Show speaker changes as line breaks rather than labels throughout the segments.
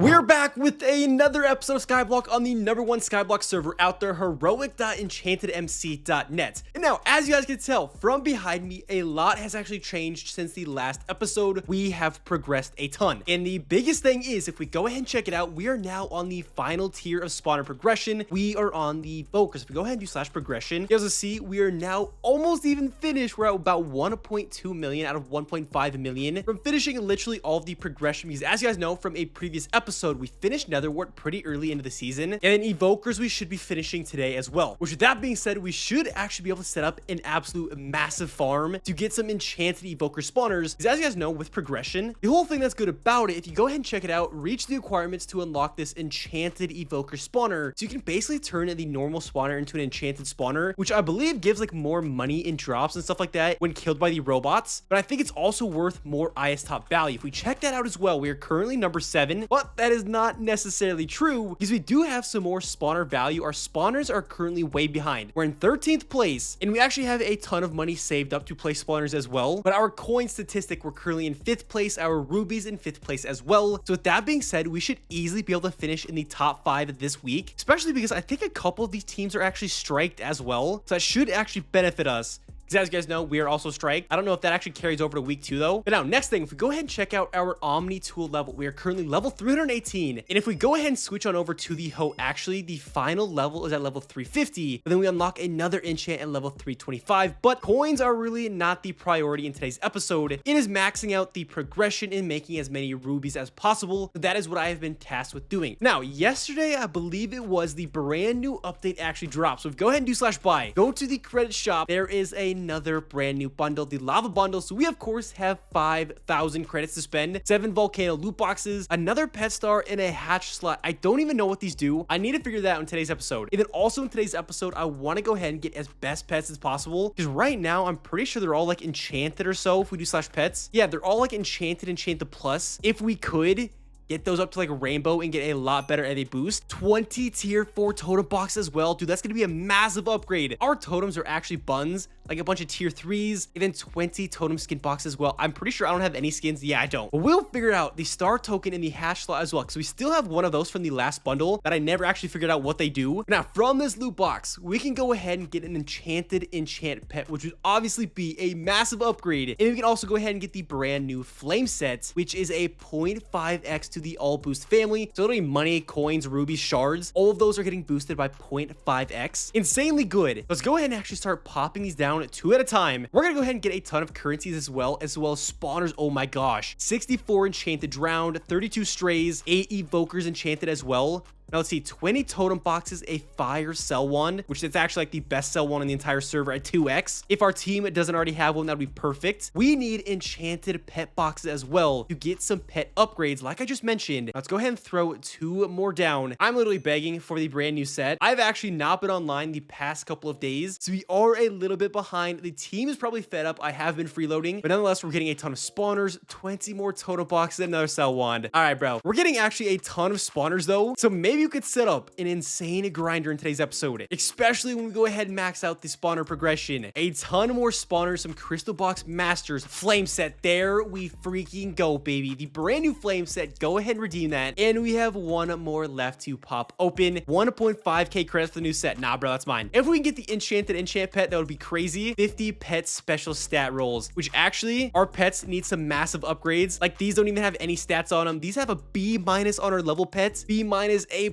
We're back with another episode of Skyblock on the #1 Skyblock server out there, Hxroic.enchantedmc.net. And now, as you guys can tell from behind me, a lot has actually changed since the last episode. We have progressed a ton. And the biggest thing is, if we go ahead and check it out, we are now on the final tier of spawner progression. We are on the focus. If we go ahead and do /progression, you guys will see we are now almost even finished. We're at about 1.2 million out of 1.5 million from finishing literally all of the progression. Because as you guys know from a previous episode, we finished Netherwart pretty early into the season, and then Evokers we should be finishing today as well. Which, with that being said, we should actually be able to set up an absolute massive farm to get some enchanted Evoker spawners. Because as you guys know, with progression, the whole thing that's good about it, if you go ahead and check it out, reach the requirements to unlock this enchanted Evoker spawner, so you can basically turn the normal spawner into an enchanted spawner, which I believe gives like more money in drops and stuff like that when killed by the robots. But I think it's also worth more IS top value. If we check that out as well, we are currently number 7, but that is not necessarily true because we do have some more spawner value. Our spawners are currently way behind. We're in 13th place, and we actually have a ton of money saved up to play spawners as well. But our coin statistic, we're currently in 5th place. Our rubies in 5th place as well. So with that being said, we should easily be able to finish in the top 5 this week, especially because I think a couple of these teams are actually striked as well. So that should actually benefit us. Because as you guys know, we are also striked. I don't know if that actually carries over to week 2 though. But now, next thing, if we go ahead and check out our Omni tool level, we are currently level 318. And if we go ahead and switch on over to the hoe, actually the final level is at level 350. But then we unlock another enchant at level 325. But coins are really not the priority in today's episode. It is maxing out the progression and making as many rubies as possible. So that is what I have been tasked with doing. Now, yesterday, I believe it was, the brand new update actually dropped. So if we go ahead and do /buy, go to the credit shop, there is another brand new bundle, the lava bundle. So we of course have 5,000 credits to spend, 7 volcano loot boxes, another pet star, and a hatch slot. I don't even know what these do. I need to figure that out in today's episode. And then also in today's episode, I want to go ahead and get as best pets as possible, because right now I'm pretty sure they're all like enchanted or so. If we do /pets, yeah, they're all like enchanted plus. If we could get those up to like a rainbow and get a lot better at a boost. 20 tier 4 totem box as well. Dude, that's going to be a massive upgrade. Our totems are actually buns, like a bunch of tier 3s, and then 20 totem skin box as well. I'm pretty sure I don't have any skins. Yeah, I don't. But we'll figure out the star token in the hash slot as well, because we still have one of those from the last bundle that I never actually figured out what they do. Now, from this loot box, we can go ahead and get an enchanted enchant pet, which would obviously be a massive upgrade. And we can also go ahead and get the brand new flame set, which is a 0.5x to the all boost family. So literally money, coins, rubies, shards, all of those are getting boosted by 0.5x. Insanely good. Let's go ahead and actually start popping these down 2 at a time. We're gonna go ahead and get a ton of currencies as well as spawners. Oh my gosh, 64 enchanted drowned, 32 strays, 8 evokers enchanted as well. Now let's see, 20 totem boxes, a fire sell one, which is actually like the best sell one in the entire server at 2x. If our team doesn't already have one, that would be perfect. We need enchanted pet boxes as well to get some pet upgrades like I just mentioned. Let's go ahead and throw 2 more down. I'm literally begging for the brand new set. I've actually not been online the past couple of days, so we are a little bit behind. The team is probably fed up. I have been freeloading, but nonetheless, we're getting a ton of spawners, 20 more totem boxes, and another sell wand. All right, bro. We're getting actually a ton of spawners though, so maybe you could set up an insane grinder in today's episode, especially when we go ahead and max out the spawner progression. A ton more spawners, some crystal box masters, flame set. There we freaking go, baby. The brand new flame set. Go ahead and redeem that. And we have 1 more left to pop open. 1.5k credits for the new set. Nah, bro, that's mine. If we can get the enchanted enchant pet, that would be crazy. 50 pet special stat rolls, which actually our pets need some massive upgrades. Like these don't even have any stats on them. These have a B- on our level pets, B-, A+.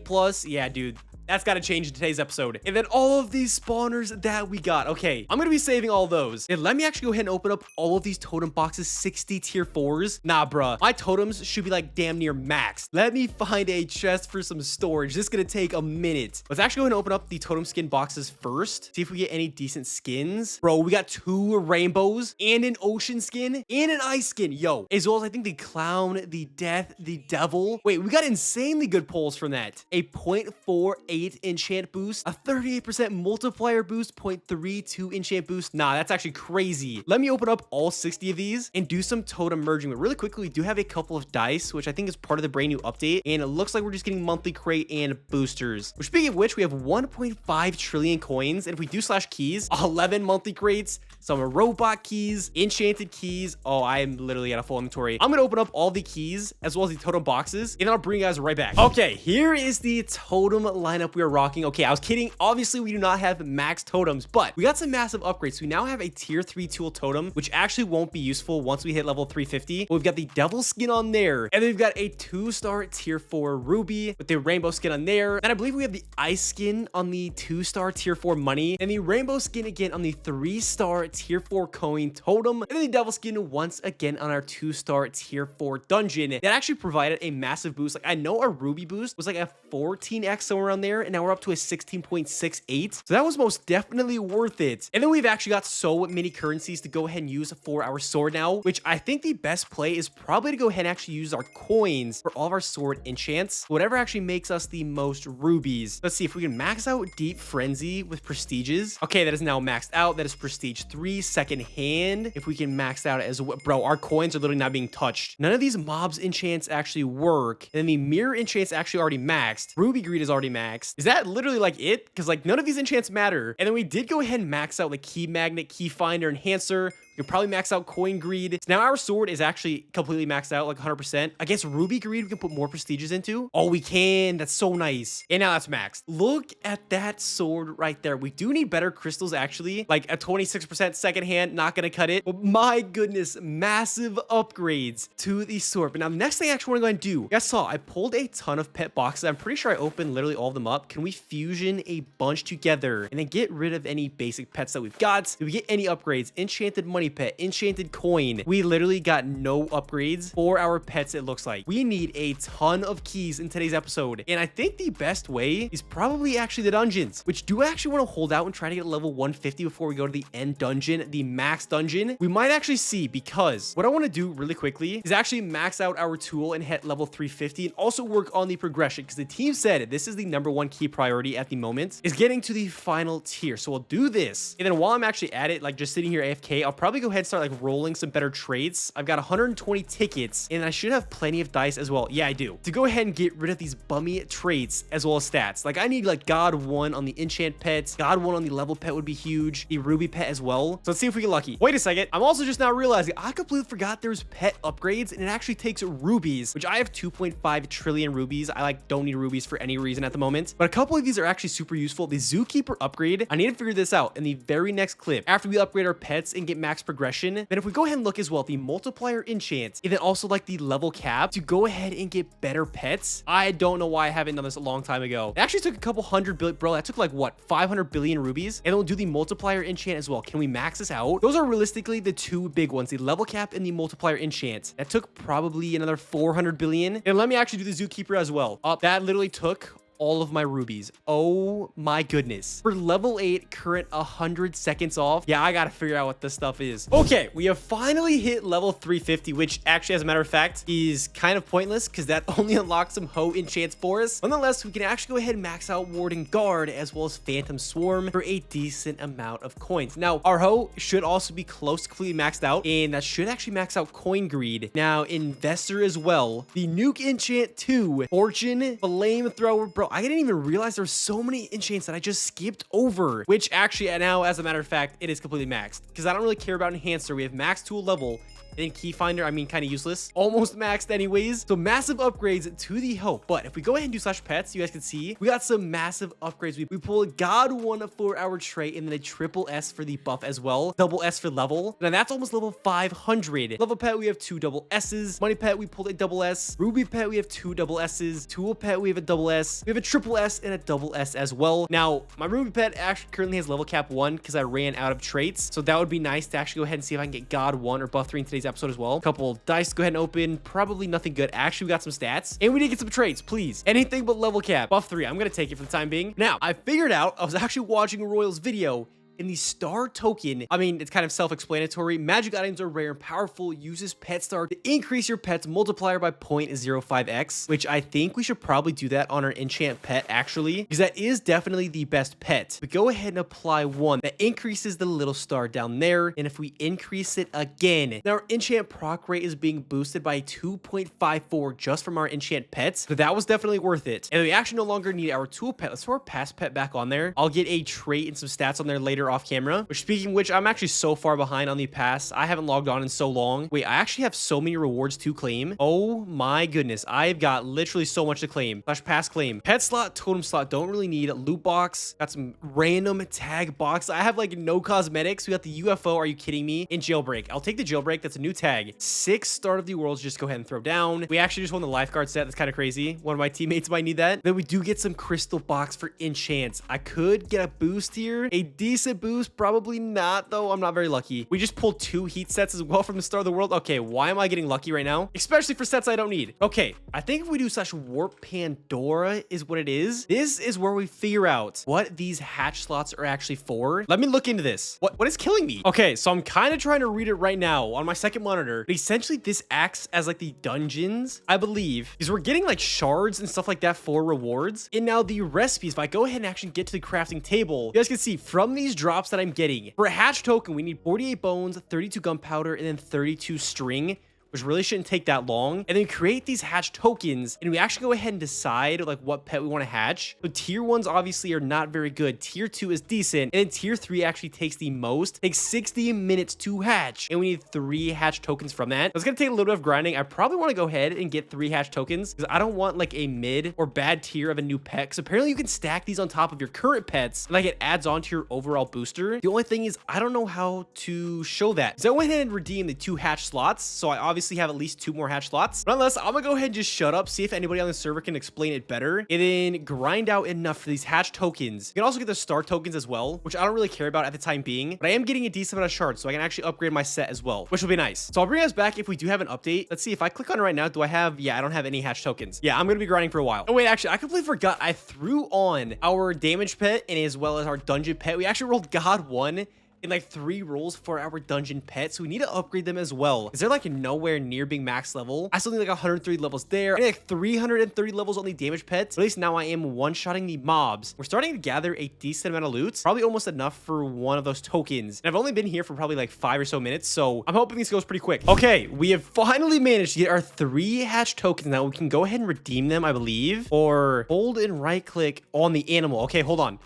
Yeah, dude. That's got to change in today's episode. And then all of these spawners that we got. Okay, I'm going to be saving all those. And let me actually go ahead and open up all of these totem boxes, 60 tier 4s. Nah, bruh. My totems should be like damn near max. Let me find a chest for some storage. This is going to take a minute. Let's actually go ahead and open up the totem skin boxes first. See if we get any decent skins. Bro, we got 2 rainbows and an ocean skin and an ice skin. Yo, as well as I think the clown, the death, the devil. Wait, we got insanely good pulls from that. A 0.48 enchant boost, a 38% multiplier boost, 0.32 enchant boost. Nah, that's actually crazy. Let me open up all 60 of these and do some totem merging. But really quickly, we do have a couple of dice, which I think is part of the brand new update. And it looks like we're just getting monthly crate and boosters. Which, speaking of which, we have 1.5 trillion coins. And if we do /keys, 11 monthly crates, some robot keys, enchanted keys. Oh, I am literally at a full inventory. I'm gonna open up all the keys as well as the totem boxes, and I'll bring you guys right back. Okay, here is the totem lineup we are rocking. Okay, I was kidding. Obviously, we do not have max totems, but we got some massive upgrades. We now have a tier 3 tool totem, which actually won't be useful once we hit level 350. But we've got the devil skin on there, and then we've got a 2-star tier 4 ruby with the rainbow skin on there. And I believe we have the ice skin on the 2-star tier 4 money, and the rainbow skin again on the 3-star tier 4 coin totem, and then the devil skin once again on our 2-star tier 4 dungeon. That actually provided a massive boost. Like, I know our ruby boost was like a 14x somewhere around there, and now we're up to a 16.68. So that was most definitely worth it. And then we've actually got so many currencies to go ahead and use for our sword now, which I think the best play is probably to go ahead and actually use our coins for all of our sword enchants, whatever actually makes us the most rubies. Let's see if we can max out Deep Frenzy with prestiges. Okay, that is now maxed out. That is prestige 3, second hand. If we can max out as well. Bro, our coins are literally not being touched. None of these mobs enchants actually work. And then the mirror enchants actually already maxed. Ruby greed is already maxed. Is that literally like it? Because like none of these enchants matter. And then we did go ahead and max out the key magnet, key finder, enhancer. You can probably max out coin greed. So now our sword is actually completely maxed out, like 100%. I guess ruby greed we can put more prestiges into. Oh, we can. That's so nice. And now that's maxed. Look at that sword right there. We do need better crystals, actually. Like a 26% second hand, not gonna cut it. But my goodness, massive upgrades to the sword. But now the next thing I actually want to go ahead and do, you guys saw, I pulled a ton of pet boxes. I'm pretty sure I opened literally all of them up. Can we fusion a bunch together and then get rid of any basic pets that we've got? Did we get any upgrades? Enchanted money pet, enchanted coin. We literally got no upgrades for our pets, it looks like. We need a ton of keys in today's episode, and I think the best way is probably actually the dungeons, which do I actually want to hold out and try to get level 150 before we go to the end dungeon, the max dungeon. We might actually see, because what I want to do really quickly is actually max out our tool and hit level 350 and also work on the progression, because the team said this is the #1 key priority at the moment, is getting to the final tier. So we'll do this, and then while I'm actually at it, like just sitting here AFK, I'll probably go ahead and start like rolling some better trades. I've got 120 tickets, and I should have plenty of dice as well. Yeah, I do. To go ahead and get rid of these bummy traits as well as stats. Like I need like God 1 on the enchant pets, God 1 on the level pet would be huge, the ruby pet as well. So let's see if we get lucky. Wait a second. I'm also just now realizing I completely forgot there's pet upgrades, and it actually takes rubies, which I have 2.5 trillion rubies. I like don't need rubies for any reason at the moment, but a couple of these are actually super useful. The zookeeper upgrade, I need to figure this out in the very next clip after we upgrade our pets and get max progression. Then if we go ahead and look as well, the multiplier enchant, and then also like the level cap to go ahead and get better pets. I don't know why I haven't done this a long time ago. It actually took a couple hundred billion, bro. That took like what, 500 billion rubies? And then we'll do the multiplier enchant as well. Can we max this out? Those are realistically the two big ones, the level cap and the multiplier enchant. That took probably another 400 billion. And let me actually do the zookeeper as well. That literally took all of my rubies. Oh my goodness. For level 8, current 100 seconds off. Yeah, I gotta figure out what this stuff is. Okay, we have finally hit level 350, which actually, as a matter of fact, is kind of pointless because that only unlocks some Ho enchants for us. Nonetheless, we can actually go ahead and max out Warden Guard as well as Phantom Swarm for a decent amount of coins. Now, our Ho should also be close to completely maxed out, and that should actually max out Coin Greed. Now, Investor as well. The Nuke Enchant 2, Fortune, Flamethrower, bro. I didn't even realize there's so many enchants that I just skipped over, which actually now, as a matter of fact, it is completely maxed because I don't really care about enhancer. We have max tool level. And then key finder, I mean, kind of useless. Almost maxed anyways. So massive upgrades to the Hope. But if we go ahead and do slash pets, you guys can see we got some massive upgrades. We pulled God 1 for our trait, and then a triple S for the buff as well. Double S for level. Now that's almost level 500. Level pet, we have 2 double S's. Money pet, we pulled a double S. Ruby pet, we have 2 double S's. Tool pet, we have a double S. We have a triple S and a double S as well. Now, my Ruby pet actually currently has level cap 1 because I ran out of traits. So that would be nice to actually go ahead and see if I can get God 1 or buff 3 in today's episode as well. Couple dice to go ahead and open. Probably nothing good. Actually, we got some stats, and we did get some traits. Please, anything but level cap. Buff 3. I'm gonna take it for the time being. Now, I figured out, I was actually watching Royal's video. In the star token, I mean, it's kind of self-explanatory. Magic items are rare and powerful. Uses pet star to increase your pet's multiplier by 0.05x, which I think we should probably do that on our enchant pet, actually, because that is definitely the best pet. But go ahead and apply 1 that increases the little star down there. And if we increase it again, now our enchant proc rate is being boosted by 2.54 just from our enchant pets. So that was definitely worth it. And we actually no longer need our tool pet. Let's throw our past pet back on there. I'll get a trait and some stats on there later here off camera. Which, speaking of which, I'm actually so far behind on the pass. I haven't logged on in so long. Wait, I actually have so many rewards to claim. Oh my goodness. I've got literally so much to claim. Pass claim. Pet slot, totem slot. Don't really need. Loot box. Got some random tag box. I have like no cosmetics. We got the UFO. Are you kidding me? In jailbreak. I'll take the jailbreak. That's a new tag. 6 start of the worlds. Just go ahead and throw down. We actually just won the lifeguard set. That's kind of crazy. One of my teammates might need that. Then we do get some crystal box for enchants. I could get a boost here. A decent boost. Probably not though. I'm not very lucky. We just pulled 2 heat sets as well from the start of the world. Okay, why am I getting lucky right now? Especially for sets I don't need. Okay, I think if we do /warp Pandora is what it is. This is where we figure out what these hatch slots are actually for. Let me look into this. What is killing me? Okay, so I'm kind of trying to read it right now on my second monitor. But essentially, this acts as like the dungeons, I believe, because we're getting like shards and stuff like that for rewards. And now the recipes, if I go ahead and actually get to the crafting table, you guys can see from these drops that I'm getting, for a hatch token, we need 48 bones, 32 gunpowder, and then 32 string, which really shouldn't take that long. And then create these hatch tokens, and we actually go ahead and decide like what pet we want to hatch. So tier 1s obviously are not very good. Tier 2 is decent, and then tier 3 actually takes the most. Takes 60 minutes to hatch, and we need 3 hatch tokens from that. It's gonna take a little bit of grinding. I probably want to go ahead and get 3 hatch tokens because I don't want like a mid or bad tier of a new pet. Because apparently you can stack these on top of your current pets, and like it adds on to your overall booster. The only thing is I don't know how to show that. So I went ahead and redeemed the 2 hatch slots. So I obviously have at least 2 more hatch slots. But nonetheless, I'm gonna go ahead and just shut up, see if anybody on the server can explain it better, and then grind out enough for these hatch tokens. You can also get the star tokens as well, which I don't really care about at the time being, but I am getting a decent amount of shards, so I can actually upgrade my set as well, which will be nice. So I'll bring us back if we do have an update. Let's see if I click on it right now. Do I have? Yeah, I don't have any hatch tokens. Yeah, I'm gonna be grinding for a while. Oh wait, actually, I completely forgot. I threw on our damage pet and as well as our dungeon pet. We actually rolled God 1 in like 3 rolls for our dungeon pet, so we need to upgrade them as well. Is there like nowhere near being max level? I still need like 130 levels there. I need like 330 levels on the damage pets. At least now I am one-shotting the mobs. We're starting to gather a decent amount of loot, probably almost enough for one of those tokens. And I've only been here for probably like 5 or so minutes, so I'm hoping this goes pretty quick. Okay, we have finally managed to get our 3 hatch tokens. Now we can go ahead and redeem them, I believe, or hold and right click on the animal. Okay, hold on.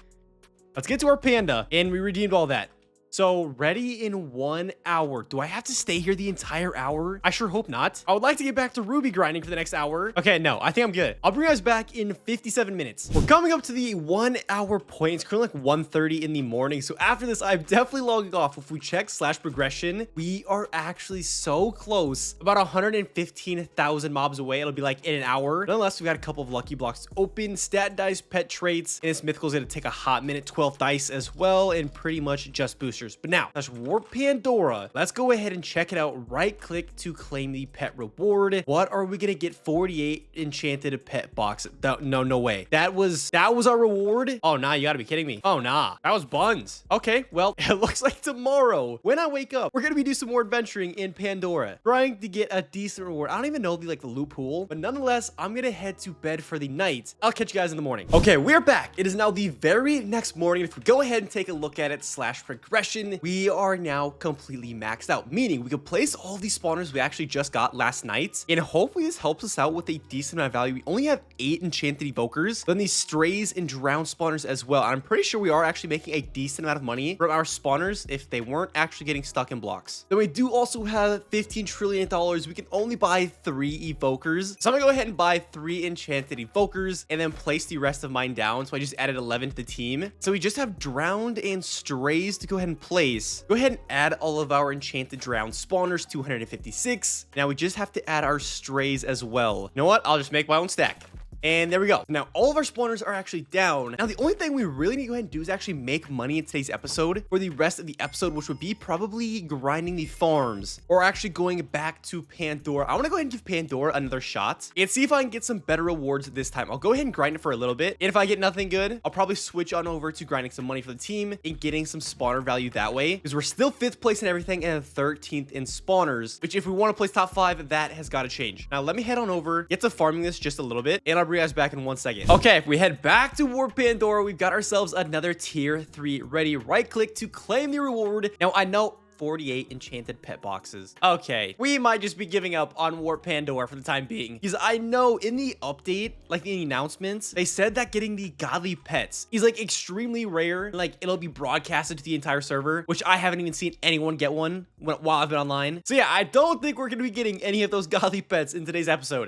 Let's get to our panda, and we redeemed all that. So ready in 1 hour. Do I have to stay here the entire hour? I sure hope not. I would like to get back to Ruby grinding for the next hour. Okay, no, I think I'm good. I'll bring you guys back in 57 minutes. We're coming up to the 1 hour point. It's currently like 1:30 in the morning. So after this, I'm definitely logging off. If we check /progression, we are actually so close. About 115,000 mobs away. It'll be like in an hour. Nonetheless, we got a couple of lucky blocks open, stat dice, pet traits, and this mythical is going to take a hot minute, 12 dice as well, and pretty much just boosters. But now, /warp Pandora. Let's go ahead and check it out. Right click to claim the pet reward. What are we gonna get? 48 enchanted pet box. No way. That was our reward. Oh nah, you gotta be kidding me. Oh nah, that was buns. Okay, well, it looks like tomorrow when I wake up, we're gonna be doing some more adventuring in Pandora, trying to get a decent reward. I don't even know the loot pool, but nonetheless, I'm gonna head to bed for the night. I'll catch you guys in the morning. Okay, we're back. It is now the very next morning. If we go ahead and take a look at it /progression, we are now completely maxed out, meaning we can place all these spawners we actually just got last night, and hopefully this helps us out with a decent amount of value. We only have 8 enchanted evokers, then these strays and drown spawners as well. I'm pretty sure we are actually making a decent amount of money from our spawners if they weren't actually getting stuck in blocks. Then we do also have $15 trillion. We can only buy 3 evokers, so I'm gonna go ahead and buy 3 enchanted evokers and then place the rest of mine down. So I just added 11 to the team, so we just have drowned and strays to go ahead and place. Go ahead and add all of our enchanted drown spawners, 256. Now we just have to add our strays as well. You know what? I'll just make my own stack. And there we go. Now, all of our spawners are actually down. Now, the only thing we really need to go ahead and do is actually make money in today's episode for the rest of the episode, which would be probably grinding the farms or actually going back to Pandora. I want to go ahead and give Pandora another shot and see if I can get some better rewards this time. I'll go ahead and grind it for a little bit. And if I get nothing good, I'll probably switch on over to grinding some money for the team and getting some spawner value that way, because we're still 5th place in everything and 13th in spawners, which if we want to place top 5, that has got to change. Now, let me head on over, get to farming this just a little bit, and I'll bring you guys back in 1 second. Okay, if we head back to Warp Pandora, we've got ourselves another tier 3 ready. Right click to claim the reward. Now, I know 248 enchanted pet boxes. Okay, we might just be giving up on Warp Pandora for the time being, because I know in the update, like in the announcements, they said that getting the godly pets is like extremely rare. Like it'll be broadcasted to the entire server, which I haven't even seen anyone get one while I've been online. So yeah, I don't think we're gonna be getting any of those godly pets in today's episode.